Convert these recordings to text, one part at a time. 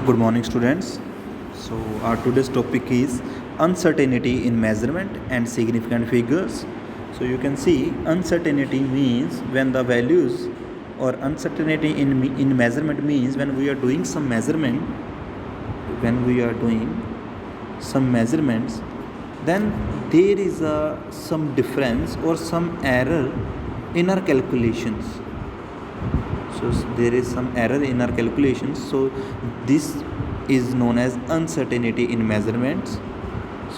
Good morning, students. So, our today's topic is uncertainty in measurement and significant figures. So, you can see uncertainty means when the values, or uncertainty in measurement means when we are doing some measurement, some measurements, then there is some difference or some error in our calculations. So there is some error in our calculations. So this is known as uncertainty in measurements.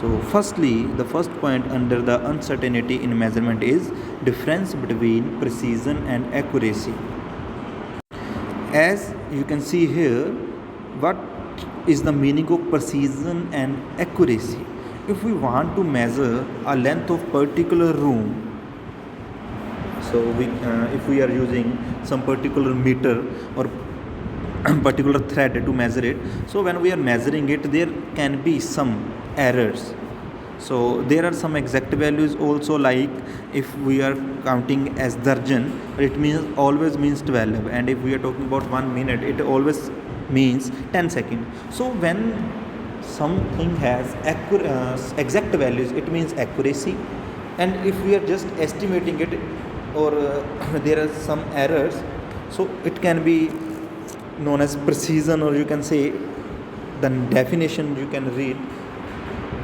So firstly, the first point under the uncertainty in measurement is difference between precision and accuracy. As you can see here, what is the meaning of precision and accuracy? If we want to measure a length of particular room, so if we are using some particular meter or particular thread to measure it, so when we are measuring it, there can be some errors. So there are some exact values also, like if we are counting as darjan, it always means 12, and if we are talking about 1 minute, it always means 10 seconds. So when something has exact values, it means accuracy, and if we are just estimating it, or there are some errors, so it can be known as precision, or you can say the definition you can read.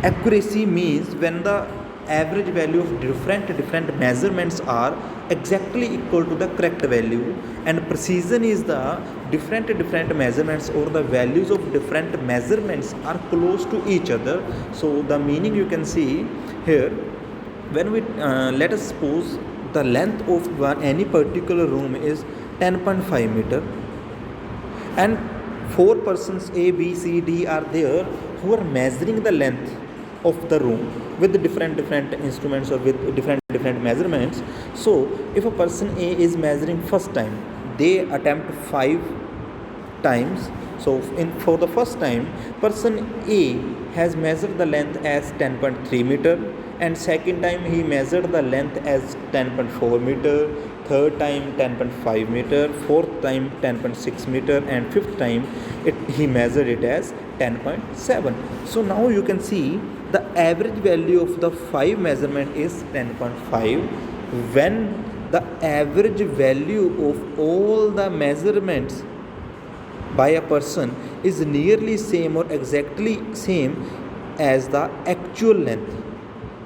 Accuracy means when the average value of different measurements are exactly equal to the correct value, and precision is the different measurements or the values of different measurements are close to each other. So the meaning you can see here, when we let us suppose the length of any particular room is 10.5 meter, and 4 persons A, B, C, D are there who are measuring the length of the room with different instruments or with different measurements. So if a person A is measuring first time, they attempt 5 times. So for the first time, person A has measured the length as 10.3 meter, and second time he measured the length as 10.4 meter, third time 10.5 meter, fourth time 10.6 meter, and fifth time he measured it as 10.7. So now you can see the average value of the 5 measurement is 10.5, when the average value of all the measurements by a person is nearly same or exactly same as the actual length.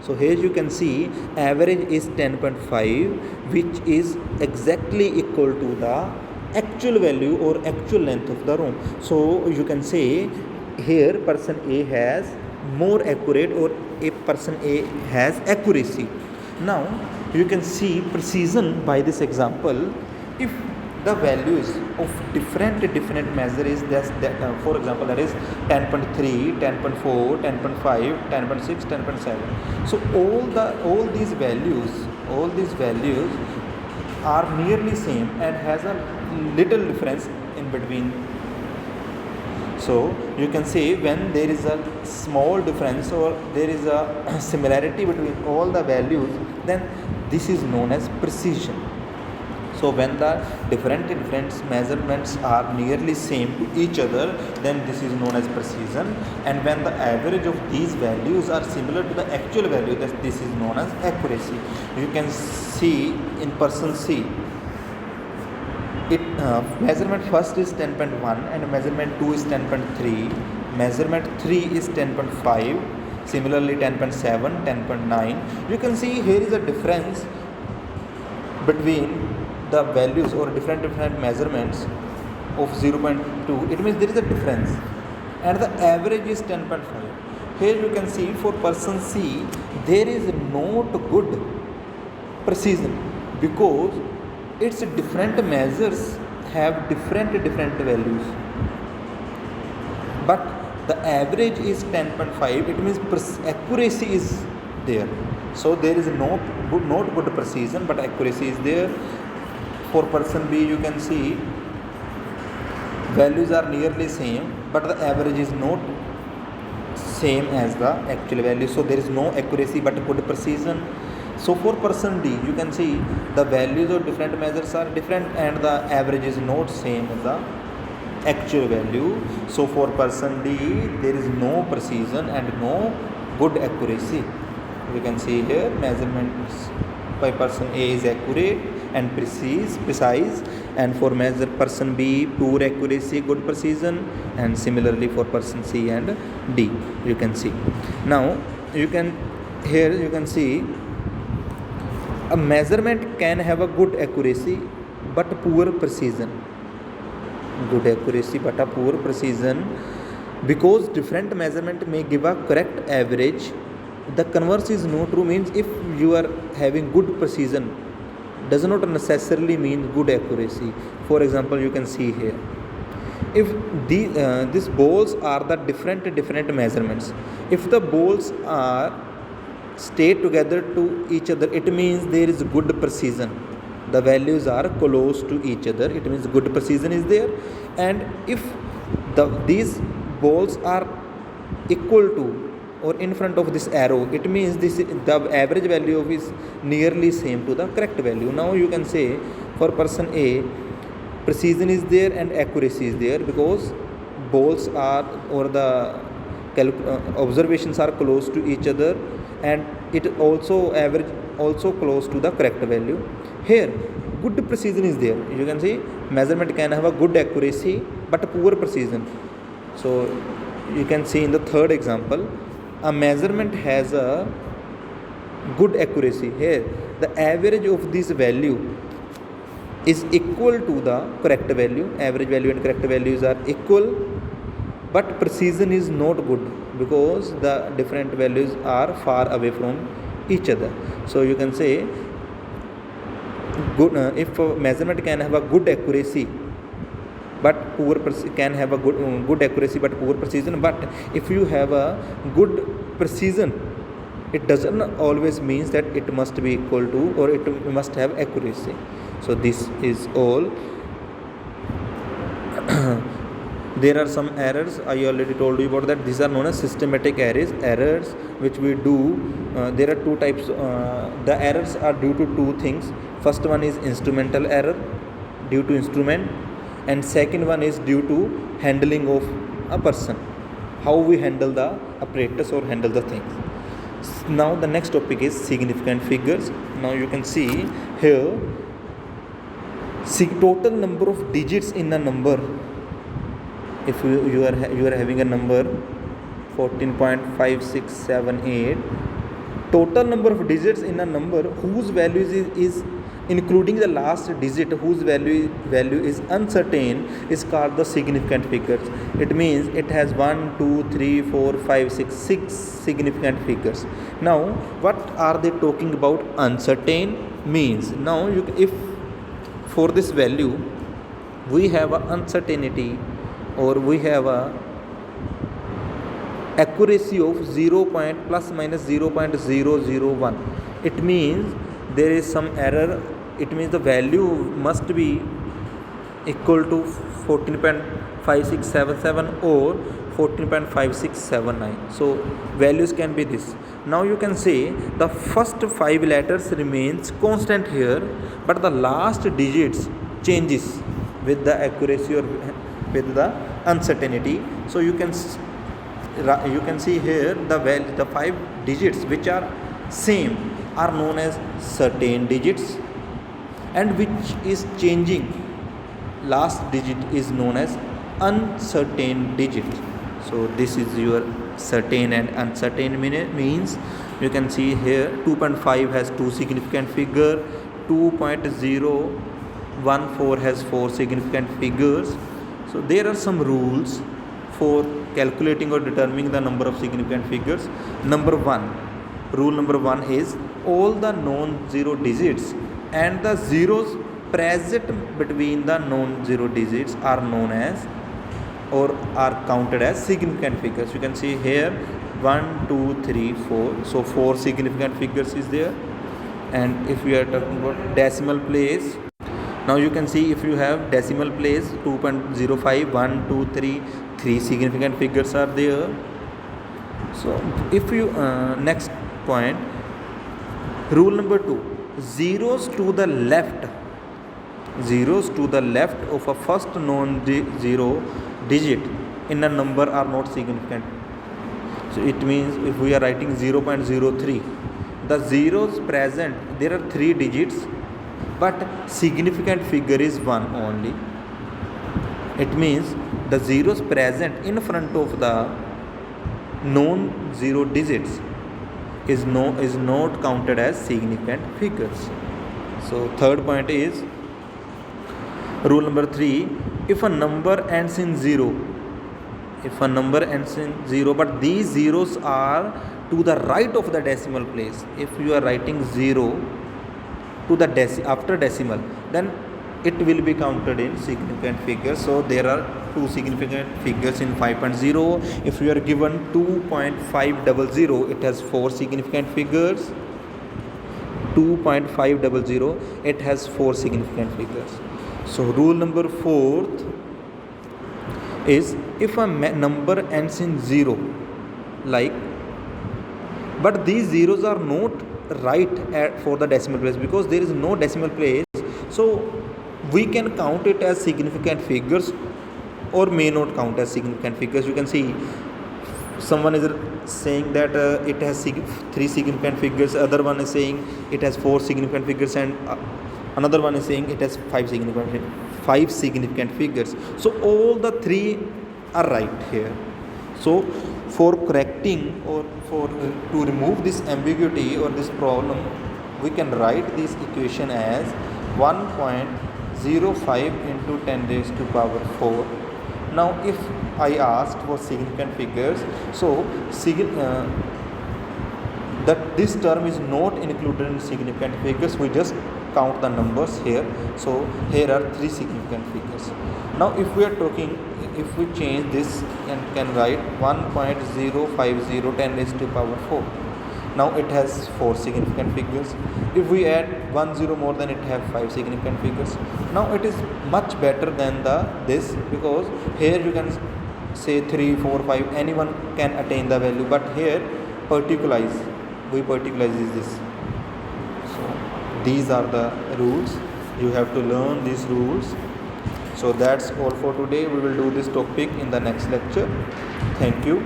So here you can see average is 10.5, which is exactly equal to the actual value or actual length of the room. So you can say here person A has more accurate, or a person A has accuracy. Now you can see precision by this example. If the values of different measure is for example, that is 10.3, 10.4, 10.5, 10.6, 10.7. So all these values are nearly same and has a little difference in between. So you can say when there is a small difference or there is a similarity between all the values, then this is known as precision. So when the different measurements are nearly same to each other, then this is known as precision. And when the average of these values are similar to the actual value, this is known as accuracy. You can see in person C, measurement first is 10.1 and measurement 2 is 10.3, measurement 3 is 10.5, similarly 10.7, 10.9. You can see here is a difference between the values or different measurements of 0.2. It means there is a difference, and the average is 10.5. Here you can see for person C there is not good precision, because its different measures have different values, but the average is 10.5. It means accuracy is there. So there is not good precision, but accuracy is there. For person B, you can see values are nearly same, but the average is not same as the actual value. So there is no accuracy but good precision. So for person D, you can see the values of different measures are different and the average is not same as the actual value. So for person D there is no precision and no good accuracy. You can see here measurements by person A is accurate and precise, and for measure person B poor accuracy, good precision, and similarly for person C and D. You can see now you can see a measurement can have a good accuracy but poor precision. Good accuracy but a poor precision, because different measurement may give a correct average. The converse is no true, means if you are having good precision does not necessarily mean good accuracy. For example, you can see here, if these balls are the different measurements, if the balls are stay together to each other, it means there is good precision. The values are close to each other, it means good precision is there. And if these balls are equal to or in front of this arrow, it means the average value of is nearly same to the correct value. Now you can say for person A precision is there and accuracy is there, because balls are or the observations are close to each other, and it also average also close to the correct value. Here good precision is there. You can see measurement can have a good accuracy but poor precision. So you can see in the third example, a measurement has a good accuracy. Here the average of this value is equal to the correct value. Average value and correct values are equal, but precision is not good because the different values are far away from each other. So you can say good if a measurement can have a good accuracy but poor can have a good accuracy but poor precision. But if you have a good precision, it doesn't always means that it must be equal to or it must have accuracy. So this is all. There are some errors, I already told you about that. These are known as systematic errors which we do. There are two types. The errors are due to two things. First one is instrumental error, due to instrument, and second one is due to handling of a person, how we handle the apparatus or handle the things. Now the next topic is significant figures. Now you can see here total number of digits in a number. If you are having a number 14.5678, total number of digits in a number whose value is including the last digit, whose value is uncertain, is called the significant figures. It means it has 1 2 3 4 5 6 significant figures. Now what are they talking about? Uncertain means, now if for this value we have a uncertainty or we have a accuracy of 0. plus minus 0.001, it means there is some error. It means the value must be equal to 14.5677 or 14.5679. so values can be this. Now you can say the first 5 letters remains constant here, but the last digits changes with the accuracy or with the uncertainty. So you can see here the 5 digits which are same are known as certain digits, and which is changing last digit is known as uncertain digit. So this is your certain and uncertain means. You can see here 2.5 has 2 significant figure, 2.014 has 4 significant figures. So there are some rules for calculating or determining the number of significant figures. Rule number 1 is all the non-zero digits and the zeros present between the non-zero digits are known as or are counted as significant figures. You can see here 1 2 3 4, so 4 significant figures is there. And if we are talking about decimal place, now you can see if you have decimal place 2.05 1 2 3 3 significant figures are there. So if you next point, rule number 2, zeros to the left zeros to the left of a first non-zero digit in a number are not significant. So it means if we are writing 0.03, the zeros present, there are 3 digits, but significant figure is 1 only. It means the zeros present in front of the non-zero digits is not counted as significant figures. So third point is rule number 3. If a number ends in 0, but these zeros are to the right of the decimal place, if you are writing 0 to the after decimal, then it will be counted in significant figures. So there are 2 significant figures in 5.0. If you are given 2.500, it has 4 significant figures. 2.500, it has 4 significant figures. So rule number 4 is if a number ends in 0, like, but these zeros are not right for the decimal place because there is no decimal place, so we can count it as significant figures or may not count as significant figures. You can see someone is saying that it has 3 significant figures, other one is saying it has 4 significant figures, and another one is saying it has 5 significant figures. So all the 3 are right here. So for correcting or to remove this ambiguity or this problem, we can write this equation as 1.05 into 10 raised to power 4. Now if I asked for significant figures, so that this term is not included in significant figures, we just count the numbers here. So here are 3 significant figures. Now if we are talking, if we change this and can write 1.050 10 raised to power 4. Now it has 4 significant figures. If we add 1 0 more, then it have 5 significant figures. Now it is much better than this, because here you can say 3, 4, 5, anyone can attain the value, but here we particularize this. So these are the rules. You have to learn these rules. So that's all for today. We will do this topic in the next lecture. Thank you.